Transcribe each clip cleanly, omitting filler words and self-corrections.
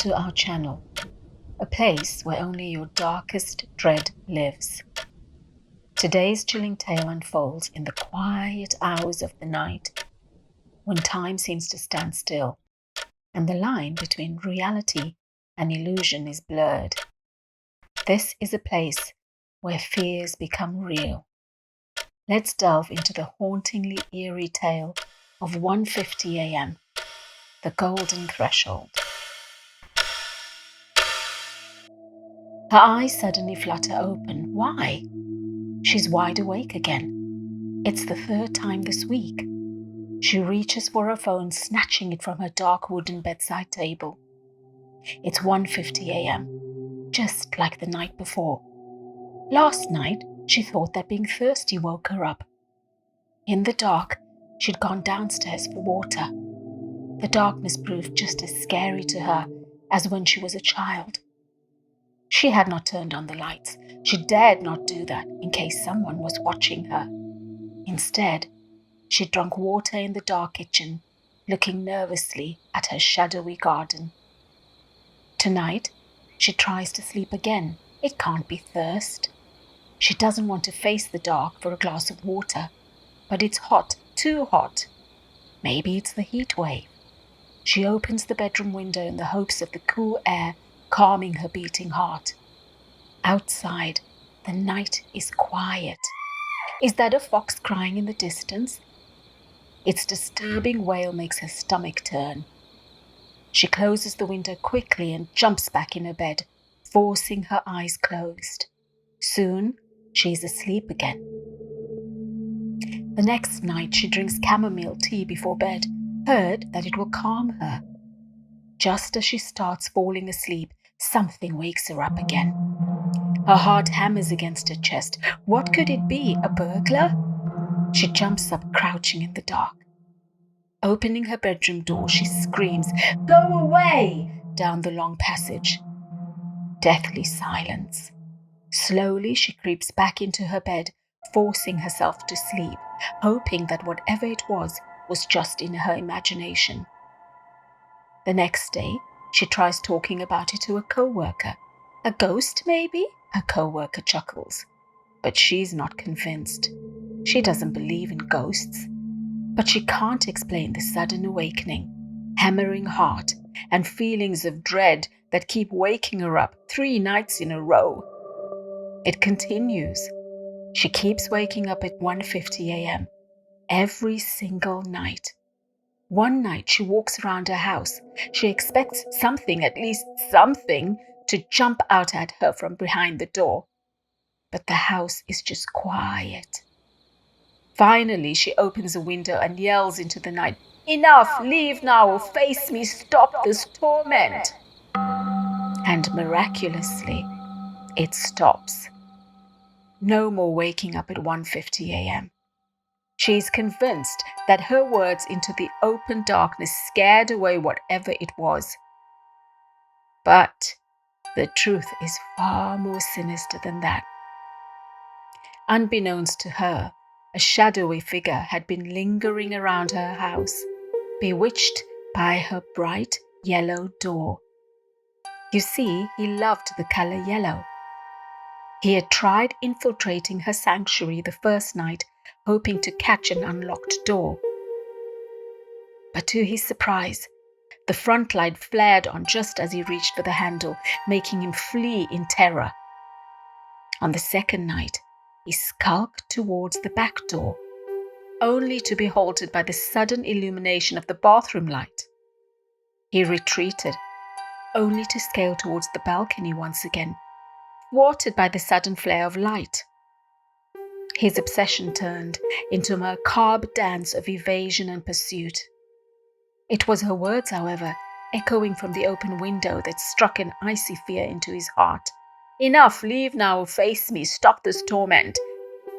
to our channel, a place where only your darkest dread lives. Today's chilling tale unfolds in the quiet hours of the night, when time seems to stand still, and the line between reality and illusion is blurred. This is a place where fears become real. Let's delve into the hauntingly eerie tale of 1:50 a.m., the golden threshold. Her eyes suddenly flutter open. Why? She's wide awake again. It's the third time this week. She reaches for her phone, snatching it from her dark wooden bedside table. It's 1:50 a.m., just like the night before. Last night, she thought that being thirsty woke her up. In the dark, she'd gone downstairs for water. The darkness proved just as scary to her as when she was a child. She had not turned on the lights. She dared not do that in case someone was watching her. Instead, she drank water in the dark kitchen, looking nervously at her shadowy garden. Tonight, she tries to sleep again. It can't be thirst. She doesn't want to face the dark for a glass of water, but it's hot, too hot. Maybe it's the heat wave. She opens the bedroom window in the hopes of the cool air calming her beating heart. Outside, the night is quiet. Is that a fox crying in the distance? Its disturbing wail makes her stomach turn. She closes the window quickly and jumps back in her bed, forcing her eyes closed. Soon, she's asleep again. The next night, she drinks chamomile tea before bed, heard that it will calm her. Just as she starts falling asleep, something wakes her up again. Her heart hammers against her chest. What could it be? A burglar? She jumps up, crouching in the dark. Opening her bedroom door, she screams, "Go away!" down the long passage. Deathly silence. Slowly, she creeps back into her bed, forcing herself to sleep, hoping that whatever it was just in her imagination. The next day, she tries talking about it to a co-worker. A ghost, maybe? Her co-worker chuckles. But she's not convinced. She doesn't believe in ghosts. But she can't explain the sudden awakening, hammering heart, and feelings of dread that keep waking her up 3 nights in a row. It continues. She keeps waking up at 1:50 a.m. every single night. One night she walks around her house. She expects something, at least something, to jump out at her from behind the door. But the house is just quiet. Finally, she opens a window and yells into the night, "Enough! Leave now or face me! Stop this torment!" And miraculously, it stops. No more waking up at 1:50 a.m. She is convinced that her words into the open darkness scared away whatever it was. But the truth is far more sinister than that. Unbeknownst to her, a shadowy figure had been lingering around her house, bewitched by her bright yellow door. You see, he loved the color yellow. He had tried infiltrating her sanctuary the first night, hoping to catch an unlocked door. But to his surprise, the front light flared on just as he reached for the handle, making him flee in terror. On the second night, he skulked towards the back door, only to be halted by the sudden illumination of the bathroom light. He retreated, only to scale towards the balcony once again, thwarted by the sudden flare of light. His obsession turned into a macabre dance of evasion and pursuit. It was her words, however, echoing from the open window, that struck an icy fear into his heart. "Enough! Leave now! Face me! Stop this torment!"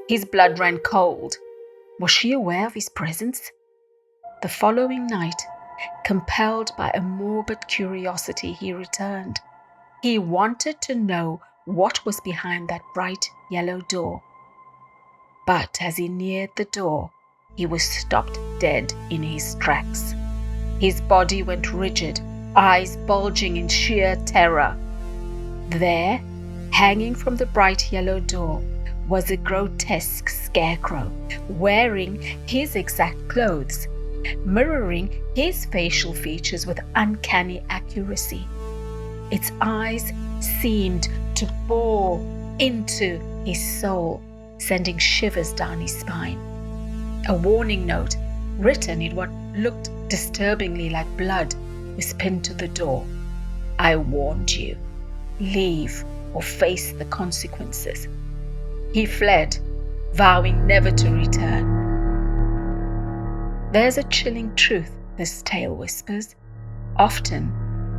His blood ran cold. Was she aware of his presence? The following night, compelled by a morbid curiosity, he returned. He wanted to know what was behind that bright yellow door. But as he neared the door, he was stopped dead in his tracks. His body went rigid, eyes bulging in sheer terror. There, hanging from the bright yellow door, was a grotesque scarecrow wearing his exact clothes, mirroring his facial features with uncanny accuracy. Its eyes seemed to bore into his soul, sending shivers down his spine. A warning note, written in what looked disturbingly like blood, was pinned to the door. "I warned you. Leave or face the consequences." He fled, vowing never to return. There's a chilling truth, this tale whispers. Often,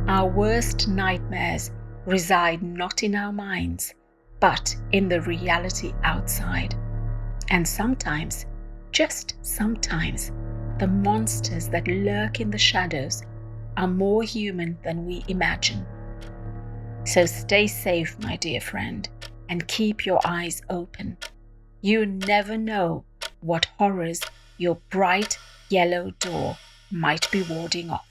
our worst nightmares reside not in our minds, but in the reality outside. And sometimes, just sometimes, the monsters that lurk in the shadows are more human than we imagine. So stay safe, my dear friend, and keep your eyes open. You never know what horrors your bright yellow door might be warding off.